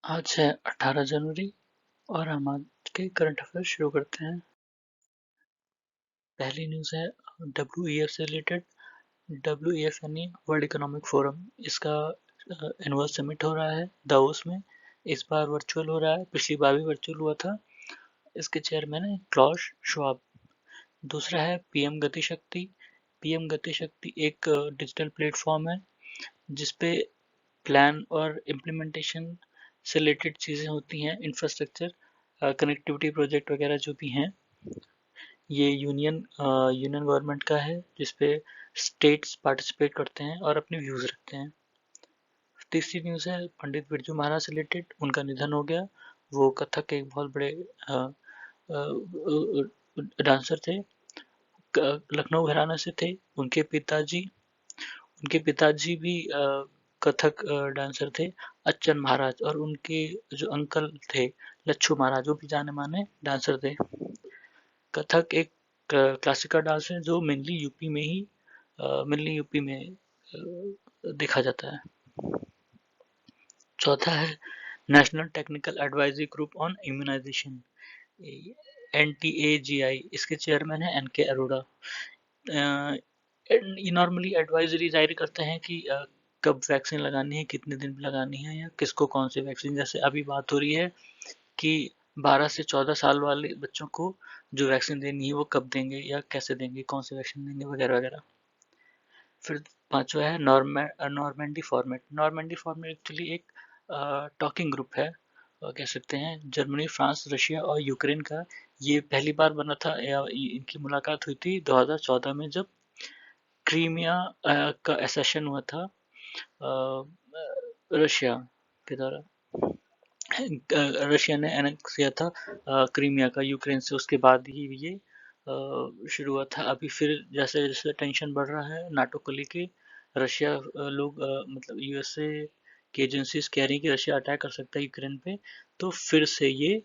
आज है 18 जनवरी और हम आज के करंट अफेयर शुरू करते हैं। पहली न्यूज़ है WEF से रिलेटेड। WEF यानी वर्ल्ड इकोनॉमिक फोरम, इसका एनुअल समिट हो रहा है दावोस में। इस बार वर्चुअल हो रहा है, पिछली बार भी वर्चुअल हुआ था। इसके चेयरमैन है क्लॉस श्वाब। दूसरा है पीएम गति शक्ति। पीएम गति शक्ति एक डिजिटल प्लेटफॉर्म है जिसपे प्लान और इम्प्लीमेंटेशन से रिलेटेड चीज़ें होती हैं, इंफ्रास्ट्रक्चर, कनेक्टिविटी प्रोजेक्ट वगैरह जो भी हैं। ये यूनियन गवर्नमेंट का है जिसपे स्टेट्स पार्टिसिपेट करते हैं और अपने व्यूज़ रखते हैं। तीसरी न्यूज़ है पंडित बिरजू महाराज से रिलेटेड। उनका निधन हो गया। वो कथक के एक बहुत बड़े डांसर थे, लखनऊ घराना से थे। उनके पिताजी भी कथक डांसर थे, अच्छन महाराज, और उनके जो अंकल थे लच्छू महाराज, वो भी जाने माने डांसर थे। कथक एक क्लासिकल डांस है जो मेनली यूपी में देखा जाता है। चौथा है national technical advisory group on immunisation, NTAGI। इसके चेयरमैन है NK अरोड़ा। ये नॉर्मली एडवाइजरी जारी करते हैं कि कब वैक्सीन लगानी है, कितने दिन लगानी है, या किसको कौन सी वैक्सीन। जैसे अभी बात हो रही है कि 12 से 14 साल वाले बच्चों को जो वैक्सीन देनी है वो कब देंगे या कैसे देंगे, कौन से वैक्सीन देंगे वगैरह वगैरह। फिर पांचवा है Normandy format. Normandy format actually एक टॉकिंग ग्रुप है, कह सकते हैं, जर्मनी, फ्रांस, रशिया और यूक्रेन का। ये पहली बार बना था, या इनकी मुलाकात हुई थी 2014 में, जब क्रीमिया का एसेशन हुआ था रशिया के द्वारा। रशिया ने एनेक्स किया था क्रीमिया का यूक्रेन से। उसके बाद ही ये शुरू हुआ था। अभी फिर जैसे जैसे टेंशन बढ़ रहा है नाटो को लेके, रशिया लोग मतलब यूएसए की एजेंसीज कह रही हैं कि रशिया अटैक कर सकता है यूक्रेन पे। तो फिर से ये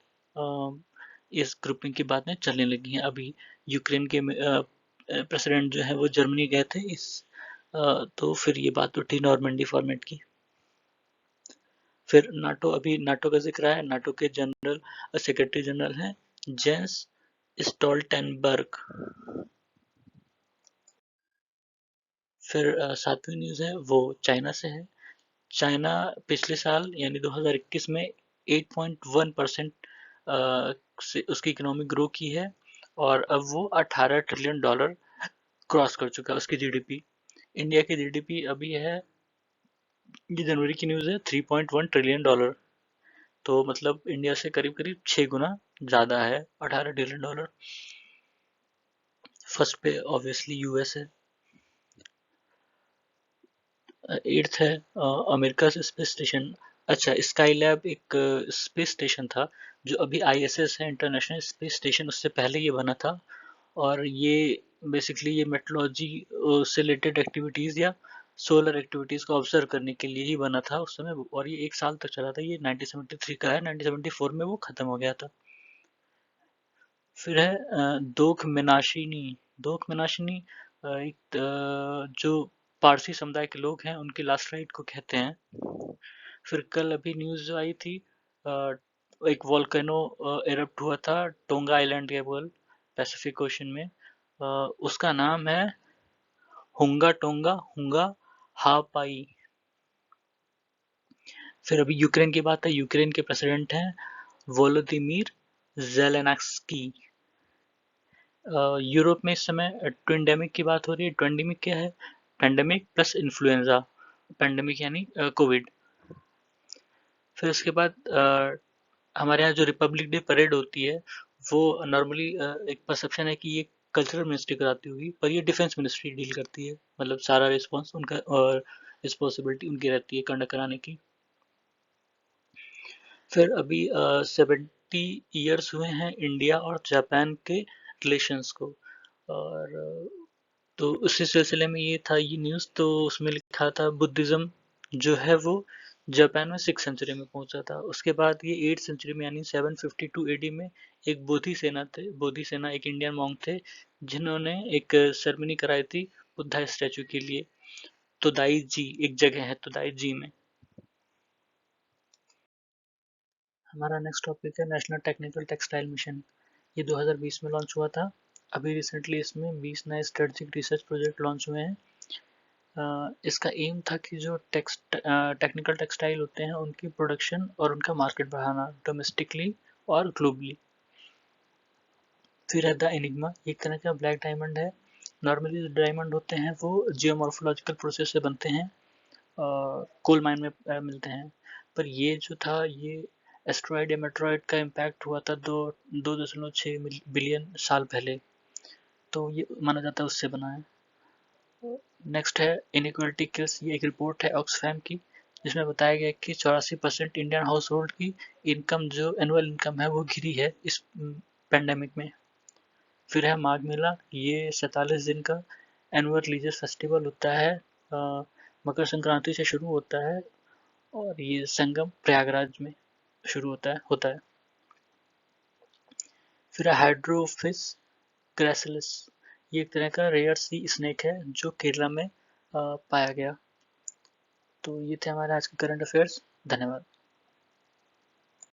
इस ग्रुपिंग की बातें चलने लगी हैं। अभी यूक्रेन के प्रेसिडेंट जो है वो जर्मनी गए थे तो फिर ये बात उठी नॉर्मंडी फॉर्मेट की। फिर नाटो का जिक्र है। नाटो के जनरल सेक्रेटरी जनरल हैं जेंस स्टोल्टेनबर्ग। फिर सातवीं न्यूज़ है वो चाइना से है। चाइना पिछले साल यानी 2021 में 8.1% से उसकी इकोनॉमी ग्रो की है, और अब वो $18 ट्रिलियन क्रॉस कर चुका है उसकी जीडीपी। इंडिया की जीडीपी अभी है, ये जनवरी की न्यूज़ है, $3.1 ट्रिलियन। तो मतलब इंडिया से करीब करीब 6 गुना ज़्यादा है, $18 ट्रिलियन। फर्स्ट पे ऑब्वियसली यूएस है। एट्थ है अमेरिका से स्पेस स्टेशन। अच्छा, स्काई लैब एक स्पेस स्टेशन था जो अभी ISS है, इंटरनेशनल स्पेस स्टेशन, उससे पहले ये बना था। और ये बेसिकली ये मेट्रोलॉजी से रिलेटेड एक्टिविटीज़ या सोलर एक्टिविटीज़ को ऑब्जर्व करने के लिए ही बना था उस समय, और ये 1 साल तक चला था। ये 1973 का है, 1974 में वो ख़त्म हो गया था। फिर है दोख मेनाशिनी, एक जो पारसी समुदाय के लोग हैं उनकी लास्ट राइट को कहते हैं। फिर कल अभी न्यूज़ जो आई थी, एक वोल्केनो एरप्ट हुआ था टोंगा आइलैंड के बगल, पैसिफिक ओशन में। उसका नाम है हुंगा टोंगा हुंगा हापाई। फिर अभी यूक्रेन की बात है। यूक्रेन के प्रेसिडेंट हैं वोलोदिमीर जेलेंस्की। यूरोप में इस समय ट्विंडेमिक की बात हो रही है। ट्विंडेमिक क्या है? Pandemic plus influenza. पेंडेमिक यानी कोविड। फिर उसके बाद हमारे यहाँ जो रिपब्लिक डे परेड होती है वो नॉर्मली एक परसेप्शन है कि ये कल्चरल मिनिस्ट्री कराती होगी, पर ये डिफेंस मिनिस्ट्री डील करती है। मतलब सारा रिस्पॉन्स उनका और रिस्पॉन्सिबिलिटी उनकी रहती है कंडक्ट कराने की। फिर अभी 70 ईयर्स हुए हैं इंडिया और जापान के रिलेशंस को, और तो उसी सिलसिले में ये था ये न्यूज़। तो उसमें लिखा था बुद्धिज़्म जो है वो जापान में 6th सेंचुरी में पहुंचा था। उसके बाद ये 8th सेंचुरी में यानी 752 AD में एक बोधि सेना एक इंडियन मॉन्क थे जिन्होंने एक सेरेमनी कराई थी बुद्धा स्टैचू के लिए। तोदाई जी एक जगह है, तोदाई जी में। हमारा नेक्स्ट टॉपिक है नेशनल टेक्निकल टेक्सटाइल मिशन। ये 2020 में लॉन्च हुआ था। अभी रिसेंटली इसमें 20 नए स्ट्रेटेजिक रिसर्च प्रोजेक्ट लॉन्च हुए हैं। इसका एम था कि जो टेक्निकल टेक्सटाइल होते हैं उनकी प्रोडक्शन और उनका मार्केट बढ़ाना डोमेस्टिकली और ग्लोबली। फिर है द एनिग्मा, एक तरह का ब्लैक डायमंड है। नॉर्मली जो डायमंड होते हैं वो जियोमॉर्फोलॉजिकल प्रोसेस से बनते हैं, कोल माइन में मिलते हैं। पर ये जो था ये एस्ट्रॉयड या मेट्रॉयड का इम्पैक्ट हुआ था 2.6 बिलियन साल पहले, तो ये माना जाता है उससे बना है। नेक्स्ट है इनइक्वालिटी किल्स, ये एक रिपोर्ट है ऑक्सफैम की जिसमें बताया गया कि 84% इंडियन हाउस होल्ड की इनकम, जो एनुअल इनकम है, वो गिरी है इस पेंडेमिक में। फिर है माघ मेला, ये 47 दिन का एनुअल रिलीजियस फेस्टिवल होता है। मकर संक्रांति से शुरू होता है और ये संगम प्रयागराज में शुरू होता है। फिर हाइड्रोफिस ग्रेसिलिस, ये एक तरह का रेयर सी स्नेक है जो केरला में पाया गया। तो ये थे हमारे आज के करंट अफेयर्स। धन्यवाद।